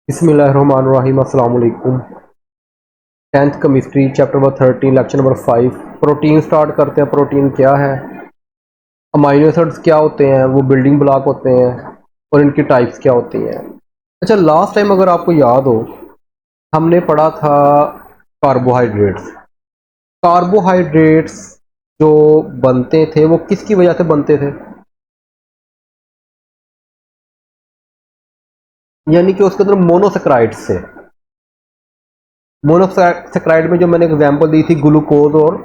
बिस्मिल्लाहिर्रहमानिर्रहीम। अस्सलाम वालेकुम। 10th chemistry chapter number 13 lecture number 5 protein start करते हैं। प्रोटीन क्या है, अमाइनो एसिड्स क्या होते हैं, वो बिल्डिंग ब्लॉक होते हैं और इनकी टाइप्स क्या होती हैं। अच्छा, लास्ट टाइम अगर आपको याद हो हमने पढ़ा था कार्बोहाइड्रेट्स। कार्बोहाइड्रेट्स जो बनते थे वो किसकी वजह से बनते थे, यानी कि उसके अंदर मोनोसेक्राइड्स से। मोनोसेक्राइड में जो मैंने एग्जांपल दी थी ग्लूकोज, और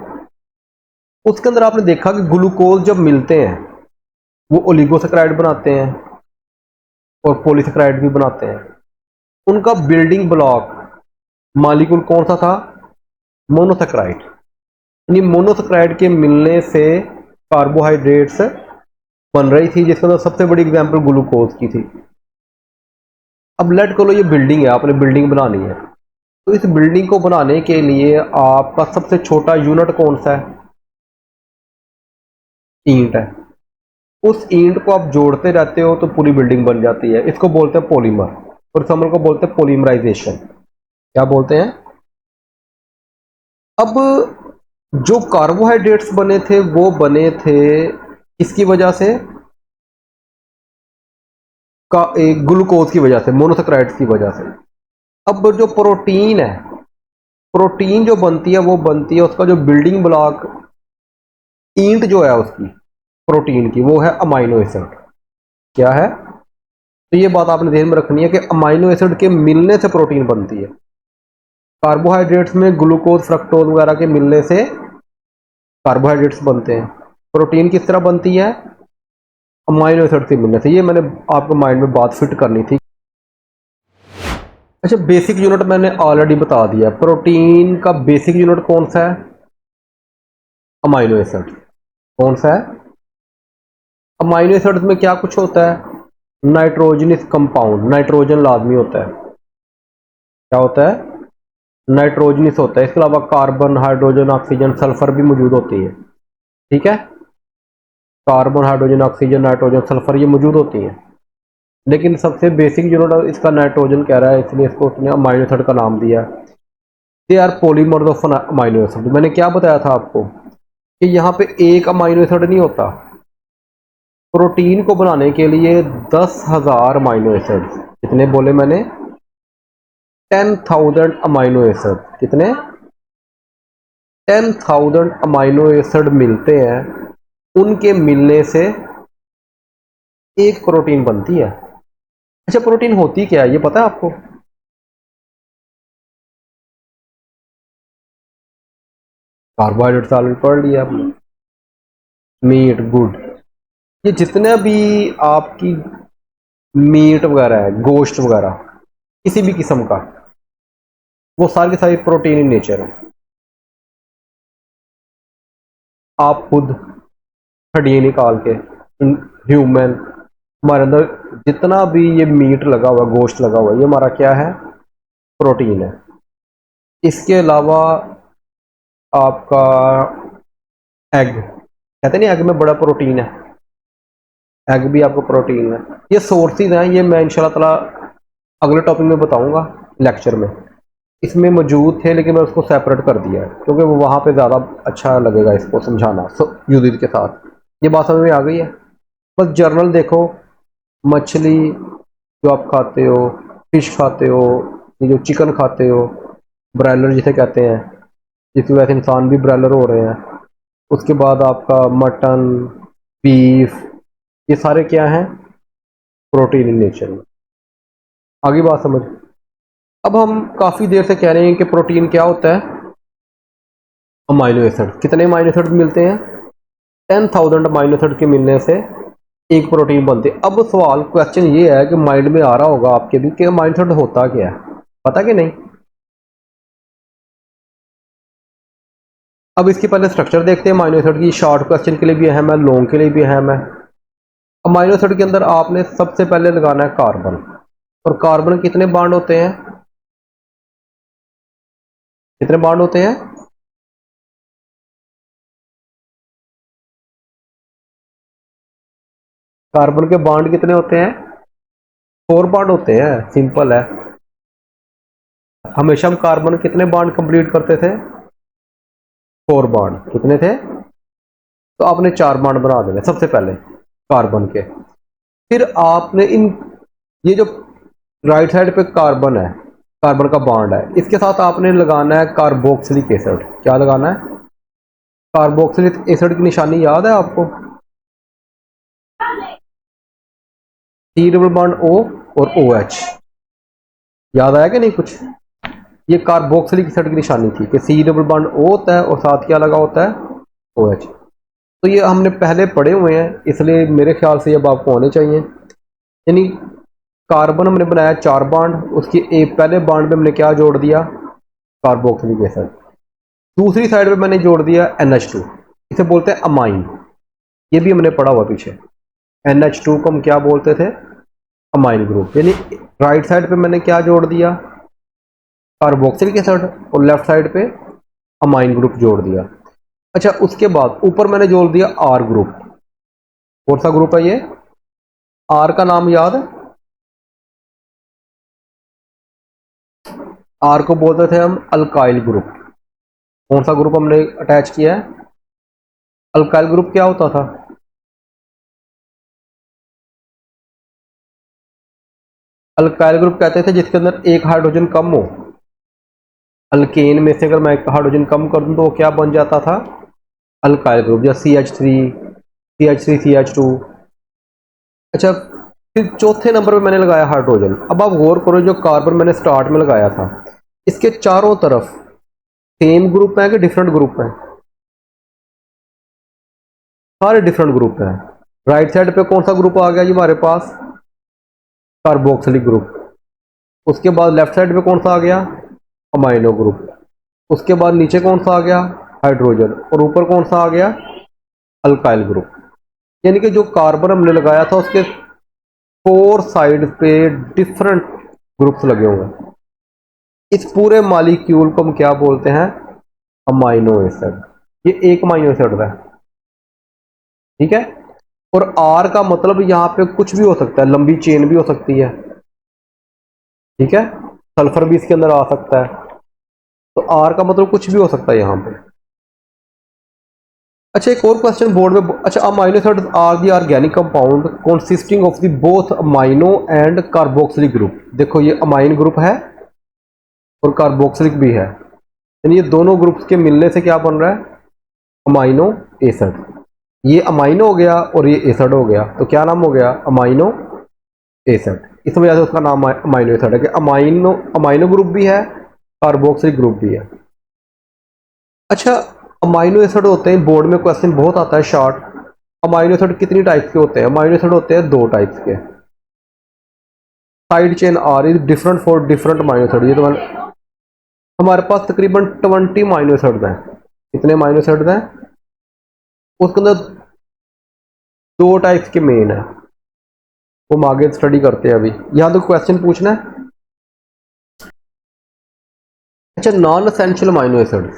उसके अंदर आपने देखा कि ग्लूकोज जब मिलते हैं वो ओलिगोसेक्राइड बनाते हैं और पॉलीसेक्राइड भी बनाते हैं। उनका बिल्डिंग ब्लॉक मॉलिक्यूल कौन सा था, मोनोसेक्राइड। यानी मोनोसेक्राइड के मिलने से कार्बोहाइड्रेट्स बन रही थी, जिसके अंदर सबसे बड़ी एग्जांपल ग्लूकोज की थी। अब लेट करो ये बिल्डिंग है, आपने बिल्डिंग बनानी है, तो इस बिल्डिंग को बनाने के लिए आपका सबसे छोटा यूनिट कौन सा है, ईंट है। उस ईंट को आप जोड़ते रहते हो तो पूरी बिल्डिंग बन जाती है। इसको बोलते हैं पॉलीमर, और समर को बोलते हैं पॉलीमराइजेशन। क्या बोलते हैं। अब जो कार्बोहाइड्रेट्स बने थे वो बने थे इसकी वजह से, का एक ग्लूकोज की वजह से, मोनोसेक्राइड्स की वजह से। अब जो प्रोटीन है, प्रोटीन जो बनती है वो बनती है, उसका जो बिल्डिंग ब्लॉक ईंट जो है उसकी प्रोटीन की, वो है अमाइनो एसिड। क्या है, तो ये बात आपने ध्यान में रखनी है कि अमाइनो एसिड के मिलने से प्रोटीन बनती है। कार्बोहाइड्रेट्स में ग्लूकोज फ्रक्टोज वगैरह के मिलने से कार्बोहाइड्रेट्स बनते हैं। प्रोटीन किस तरह बनती है, अमाइनो एसिड से मिलने से। ये मैंने आपको माइंड में बात फिट करनी थी। अच्छा, बेसिक यूनिट मैंने ऑलरेडी बता दिया। प्रोटीन का बेसिक यूनिट कौन सा है, अमाइनो एसिड। कौन सा है, अमाइनो एसिड में क्या कुछ होता है, नाइट्रोजनस कंपाउंड, नाइट्रोजन लाजमी होता है। क्या होता है, नाइट्रोजनस होता है। इसके अलावा कार्बन, हाइड्रोजन, ऑक्सीजन, सल्फर भी मौजूद होती है। ठीक है, carbon, hydrogen, oxygen, nitrogen, sulphur ये मौजूद होती हैं। लेकिन सबसे बेसिक यूनिट इसका नाइट्रोजन कह रहा है, इसलिए इसको उसने अमाइनो एसिड का नाम दिया। They are polymers of amino acid. मैंने क्या बताया था आपको कि यहाँ पे एक अमाइनो एसिड नहीं होता। प्रोटीन को बनाने के लिए 10,000 अमाइनो एसिड, कितने बोले मैंने, 10,000 अमाइनो एसिड। कितने, 10,000 अमाइनो एसिड मिलते हैं। उनके मिलने से एक प्रोटीन बनती है। अच्छा, प्रोटीन होती क्या है ये पता है आपको, कार्बोहाइड्रेट ऑलरेडी पढ़ लिया आपने। Meet, good. ये जितने भी आपकी मीट वगैरह है, गोश्त वगैरह किसी भी किस्म का, वो सारी की सारी प्रोटीन इन नेचर है। आप खुद हड्डियाँ निकाल के, ह्यूमन, हमारे अंदर जितना भी ये मीट लगा हुआ, गोश्त लगा हुआ, ये हमारा क्या है, प्रोटीन है। इसके अलावा आपका एग, कहते नहीं एग में बड़ा प्रोटीन है, एग भी आपका प्रोटीन है। ये सोर्सेज हैं, ये मैं इंशाल्लाह ताला अगले टॉपिक में बताऊंगा लेक्चर में। इसमें मौजूद थे लेकिन मैं उसको सेपरेट कर दिया है क्योंकि वो वहाँ पे ज़्यादा अच्छा लगेगा इसको समझाना यूजिज के साथ। ये बात समझ में आ गई है। बस जर्नल देखो, मछली जो आप खाते हो, फिश खाते हो, ये जो चिकन खाते हो, ब्रायलर जिसे कहते हैं, जिसकी वजह से इंसान भी ब्रायलर हो रहे हैं। उसके बाद आपका मटन, बीफ, ये सारे क्या हैं, प्रोटीन इन नेचर में। आगे बात समझ। अब हम काफ़ी देर से कह रहे हैं कि प्रोटीन क्या होता है, अमाइनो एसिड। कितने अमाइनो एसिड मिलते हैं, 10,000 अमाइनो एसिड के मिलने से एक प्रोटीन बनती है। अब सवाल, क्वेश्चन ये है कि माइंड में आ रहा होगा आपके भी कि अमाइनो एसिड होता क्या है, पता कि नहीं। अब इसकी पहले स्ट्रक्चर देखते हैं अमाइनो एसिड की। शॉर्ट क्वेश्चन के लिए भी अहम है, लॉन्ग के लिए भी अहम है। अमाइनो एसिड के अंदर आपने सबसे पहले लगाना है कार्बन, और कार्बन कितने बॉन्ड होते हैं, कितने बॉन्ड होते हैं, कार्बन के बॉन्ड कितने होते हैं, 4 बॉन्ड होते हैं, सिंपल है। हमेशा हम कार्बन कितने बॉन्ड कंप्लीट करते थे? 4 बॉन्ड। कितने थे? तो आपने 4 बॉन्ड बना देने सबसे पहले कार्बन के। फिर आपने इन ये जो राइट साइड पे कार्बन है, कार्बन का बॉन्ड है, इसके साथ आपने लगाना है कार्बोक्सिलिक एसिड। क्या लगाना है? कार्बोक्सिलिक एसिड की निशानी याद है आपको? सी डबल बॉन्ड ओ और ओ एच। याद आया कि नहीं कुछ? ये कार्बोक्सिलिक एसिड की निशानी थी कि सी डबल बॉन्ड ओ होता है और साथ क्या लगा होता है? O H. तो ये हमने पहले पढ़े हुए हैं, इसलिए मेरे ख्याल से अब आपको होने चाहिए। यानी कार्बन हमने बनाया 4 बॉन्ड, उसके एक पहले बॉन्ड पे हमने क्या जोड़ दिया? Carboxylic acid. दूसरी साइड पे मैंने जोड़ दिया NH2। इसे बोलते हैं अमाइन। ये भी हमने पढ़ा हुआ पीछे। NH2 को हम क्या बोलते थे? Amine group. यानी राइट साइड पे मैंने क्या जोड़ दिया? Carboxylic acid. और लेफ्ट साइड पे अमाइन ग्रुप जोड़ दिया। अच्छा, उसके बाद ऊपर मैंने जोड़ दिया आर ग्रुप। कौन सा ग्रुप है ये? आर का नाम याद है? आर को बोलते थे हम अल्काइल ग्रुप। कौन सा ग्रुप हमने अटैच किया है? अल्काइल ग्रुप क्या होता था? अल्काइल ग्रुप कहते थे जिसके अंदर एक हाइड्रोजन कम हो। अल्केन में से अगर मैं एक हाइड्रोजन कम कर दूं तो वो क्या बन जाता था? Alkyl group. या CH3, CH3, CH2। अच्छा, फिर चौथे नंबर पे मैंने लगाया हाइड्रोजन। अब आप गौर करो, जो कार्बन मैंने स्टार्ट में लगाया था, इसके चारों तरफ सेम ग्रुप है कि डिफरेंट ग्रुप है? सारे डिफरेंट ग्रुप हैं। राइट साइड पे कौन सा ग्रुप आ गया जी हमारे पास? Carboxylic group. उसके बाद लेफ्ट साइड पे कौन सा आ गया? Amino group. उसके बाद नीचे कौन सा आ गया? हाइड्रोजन। और ऊपर कौन सा आ गया? Alkyl group. यानी कि जो कार्बन हमने लगाया था उसके 4 साइड पे डिफरेंट ग्रुप्स लगे हुए हैं। इस पूरे मालिक्यूल को हम क्या बोलते हैं? Amino acid. ये एक अमाइनो एसिड है, ठीक है। और आर का मतलब यहां पे कुछ भी हो सकता है, लंबी चेन भी हो सकती है, ठीक है। सल्फर भी इसके अंदर आ सकता है। तो आर का मतलब कुछ भी हो सकता है यहां पे। अच्छा, एक और क्वेश्चन बोर्ड में। अच्छा, amino acid are the organic compound consisting of the both amino and carboxylic group. देखो, ये अमाइन ग्रुप है और कार्बोक्सिलिक भी है। यानी ये दोनों ग्रुप्स के मिलने से क्या बन रहा है? Amino acid. ये अमाइनो हो गया और ये एसिड हो गया, तो क्या नाम हो गया? Amino acid. इस वजह से उसका नाम अमाइनो एसिड है कि अमाइनो अमाइनो ग्रुप भी है, कार्बोक्सिलिक ग्रुप भी है। अच्छा, अमाइनो एसिड होते हैं, बोर्ड में क्वेश्चन बहुत आता है शॉर्ट। अमाइनो एसिड कितनी टाइप्स के होते हैं? अमाइनो एसिड होते हैं 2 टाइप्स के। Side chain R is different for different amino acid. ये तो हमारे पास तकरीबन 20 अमाइनो एसिड हैं। कितने अमाइनो एसिड हैं? उसके अंदर 2 टाइप्स के मेन है, वो हम आगे स्टडी करते हैं। अभी यहाँ तो क्वेश्चन पूछना है। अच्छा, non essential amino acid.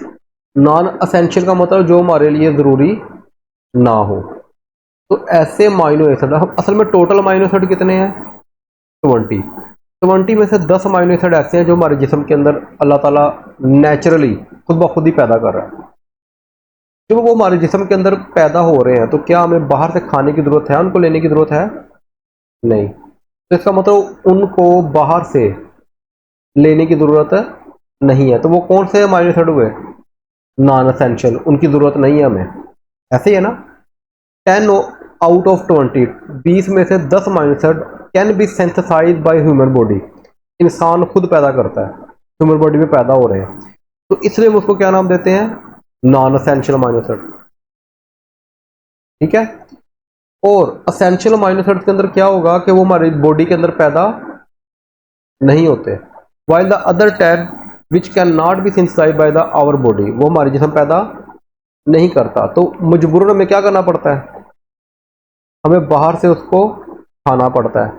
Non essential का मतलब जो हमारे लिए ज़रूरी ना हो। तो ऐसे अमाइनो एसिड, हम असल में टोटल अमाइनो एसिड कितने हैं? 20। 20 में से 10 अमाइनो एसिड ऐसे हैं जो हमारे जिस्म के अंदर अल्लाह ताला नेचुरली खुद ब खुद ही पैदा कर रहा है। जब वो हमारे जिस्म के अंदर पैदा हो रहे हैं तो क्या हमें बाहर से खाने की ज़रूरत है, उनको लेने की ज़रूरत है? नहीं। तो इसका मतलब उनको बाहर से लेने की ज़रूरत नहीं है। तो वो कौन से अमाइनो एसिड हुए? Non essential. उनकी ज़रूरत नहीं है हमें। ऐसे ही है ना। 10 आउट ऑफ 20, 20 में से 10 amino acid can be synthesise by human body. इंसान खुद पैदा करता है, ह्यूमन बॉडी में पैदा हो रहे हैं, तो इसलिए हम उसको क्या नाम देते हैं? नॉन असेंशियल अमाइनो एसिड, ठीक है। और असेंशियल अमाइनो एसिड के अंदर क्या होगा कि वो हमारी बॉडी के अंदर पैदा नहीं होते। While the other 10 which can not be synthesise by the our body, वो हमारे जिस्म पैदा नहीं करता। तो मजबूरन हमें क्या करना पड़ता है? हमें बाहर से उसको खाना पड़ता है।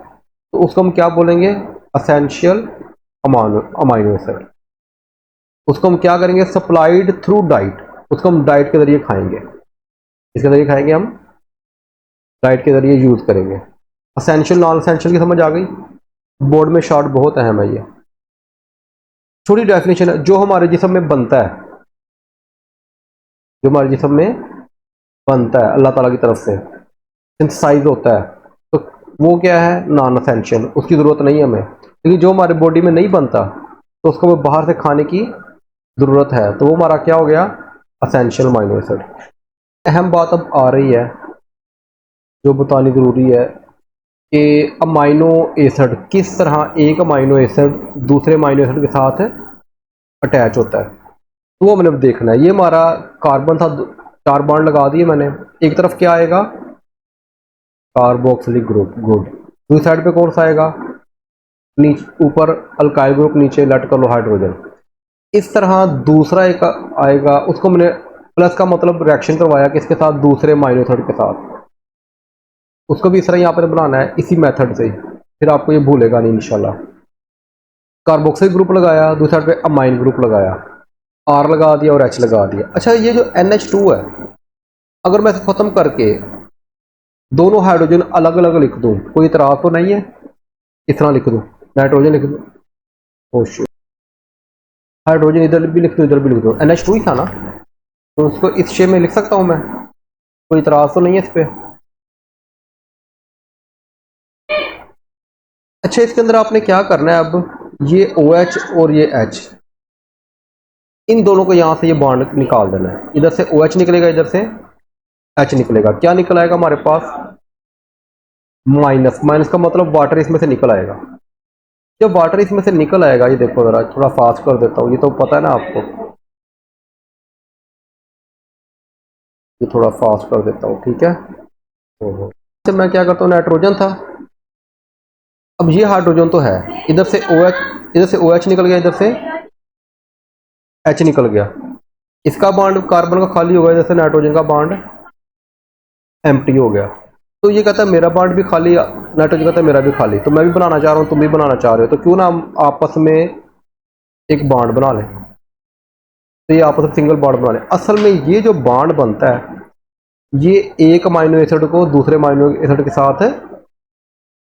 तो उसको हम क्या बोलेंगे? Essential amino acid. उसको हम क्या करेंगे? Supplied through diet. उसको हम डाइट के जरिए खाएंगे। इसके जरिए खाएंगे हम, डाइट के जरिए यूज करेंगे। असेंशियल नॉन असेंशियल की समझ आ गई? बोर्ड में शॉर्ट बहुत अहम है ये। छोटी डेफिनेशन है, जो हमारे जिस्म में बनता है, जो हमारे जिस्म में बनता है अल्लाह ताला की तरफ से सिंथेसाइज होता है, तो वो क्या है, नॉन असेंशियल, उसकी ज़रूरत नहीं है हमें। लेकिन जो हमारे बॉडी में नहीं बनता तो उसको हमें बाहर से खाने की ज़रूरत है, तो वो हमारा क्या हो गया, असेंशियल अमाइनो एसिड। अहम बात अब आ रही है जो बतानी ज़रूरी है कि अमाइनो एसिड किस तरह एक अमाइनो एसिड दूसरे अमाइनो एसिड के साथ अटैच होता है, तो वो मैंने अब देखना है। ये हमारा कार्बन था, 4 बॉन्ड लगा दिए मैंने, एक तरफ क्या आएगा, कार्बोक्सिलिक ग्रुप, गुड। दूसरी साइड पे कौन सा आएगा, नीचे ऊपर अल्काइल ग्रुप, नीचे लेट कर लो हाइड्रोजन। इस तरह दूसरा एक आएगा, उसको मैंने प्लस का मतलब रिएक्शन करवाया किसके साथ, दूसरे अमाइनो एसिड के साथ, उसको भी इस तरह यहाँ पर बनाना है इसी मेथड से, फिर आपको ये भूलेगा नहीं इंशाल्लाह। कार्बोक्सिल ग्रुप लगाया, दूसरी साइड पे अमाइन ग्रुप लगाया, आर लगा दिया और एच लगा दिया। अच्छा, ये जो NH2 है, अगर मैं इसे ख़त्म करके दोनों हाइड्रोजन अलग अलग लिख दूँ, कोई इतराज़ तो नहीं है, इस तरह लिख दूँ, नाइट्रोजन लिख दूँ, ओ शिट, हाइड्रोजन इधर भी लिख दूँ इधर भी लिख दूँ, NH2 ही था ना, तो उसको इस शेप में लिख सकता हूँ मैं, कोई इतराज़ तो नहीं है इस पर। अच्छा, इसके अंदर आपने क्या करना है, अब ये OH और ये H, इन दोनों को यहाँ से ये बॉन्ड निकाल देना है, इधर से OH निकलेगा, इधर से H निकलेगा, क्या निकल आएगा हमारे पास, माइनस। माइनस का मतलब वाटर इसमें से निकल आएगा। जब वाटर इसमें से निकल आएगा, ये देखो जरा, थोड़ा फास्ट कर देता हूँ, ये तो पता है ना आपको, ये थोड़ा फास्ट कर देता हूँ, ठीक है। तो मैं क्या करता हूँ, नाइट्रोजन था, अब ये हाइड्रोजन तो है, इधर से OH, इधर से OH निकल गया, इधर से H निकल गया, इसका बॉन्ड कार्बन का खाली हो गया, इधर से नाइट्रोजन का बॉन्ड एम्प्टी हो गया। तो ये कहता है मेरा बॉन्ड भी खाली, नाइट्रोजन कहता है मेरा भी खाली, तो मैं भी बनाना चाह रहा हूँ, तुम भी बनाना चाह रहे हो, तो क्यों ना हम आपस में एक बॉन्ड बना लें, तो ये आपस में सिंगल बॉन्ड बना लें। असल में ये जो बॉन्ड बनता है, ये एक अमाइनो एसिड को दूसरे अमाइनो एसिड के साथ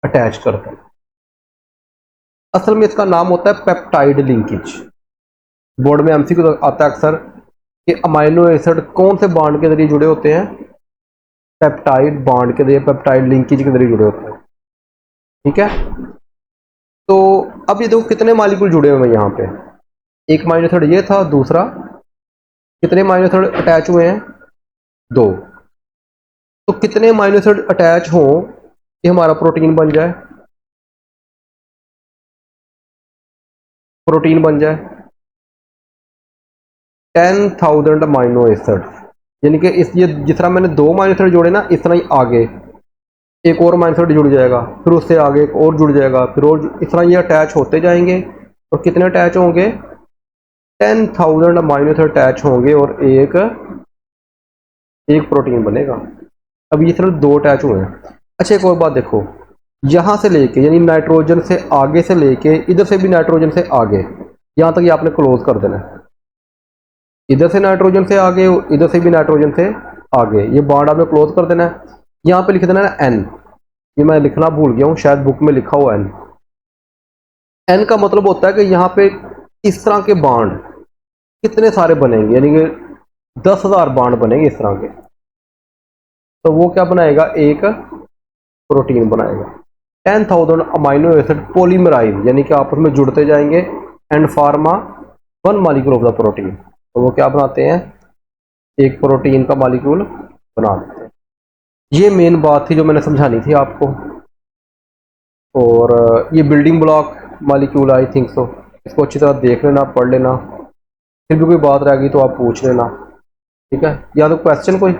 अटैच करता है। असल में इसका नाम होता है पेप्टाइड लिंकेज। बोर्ड में MCQ आता है अक्सर कि अमाइनो एसिड कौन से बॉन्ड के जरिए जुड़े होते हैं, पेप्टाइड बॉन्ड के जरिए, पेप्टाइड लिंकेज के जरिए जुड़े होते हैं, ठीक है। तो अब ये देखो कितने मॉलिक्यूल जुड़े हुए हैं यहाँ पे, एक अमाइनो एसिड ये था, दूसरा कितने अमाइनो एसिड अटैच हुए हैं, 2। तो कितने अमाइनो एसिड अटैच हों कि हमारा प्रोटीन बन जाए, प्रोटीन बन जाए 10,000 अमाइनो एसिड, यानी कि इस ये जिस तरह मैंने 2 अमाइनो एसिड जोड़े ना, इस तरह ही आगे एक और अमाइनो एसिड जुड़ जाएगा, फिर उससे आगे एक और जुड़ जाएगा, फिर और इस तरह ये अटैच होते जाएंगे। और कितने अटैच होंगे, 10,000 अमाइनो एसिड अटैच होंगे और एक प्रोटीन बनेगा। अब ये सिर्फ 2 अटैच हुए हैं। अच्छा, एक और बात देखो, यहाँ से लेके यानी नाइट्रोजन से आगे से लेके इधर से भी नाइट्रोजन से आगे, यहाँ तक ये आपने क्लोज कर देना है, इधर से नाइट्रोजन से आगे, इधर से भी नाइट्रोजन से आगे, ये बॉन्ड आपने क्लोज कर देना है। यहाँ पे लिख देना है N, ये मैं लिखना भूल गया हूँ, शायद बुक में लिखा हुआ N। N का मतलब होता है कि यहाँ पे इस तरह के बॉन्ड कितने सारे बनेंगे, यानी कि 10,000 बॉन्ड बनेंगे इस तरह के, तो वो क्या बनाएगा, एक प्रोटीन बनाएगा। 10,000 अमाइनो एसिड पॉलीमराइज, यानी कि आपस में जुड़ते जाएंगे and pharma 1 molecule of the protein, तो वो क्या बनाते हैं, एक प्रोटीन का मॉलिक्यूल बना देते हैं। ये मेन बात थी जो मैंने समझानी थी आपको। और ये building block molecule, I think so, इसको अच्छी तरह देख लेना, पढ़ लेना, फिर भी कोई बात रह गई तो आप पूछ लेना, ठीक है। या तो क्वेश्चन कोई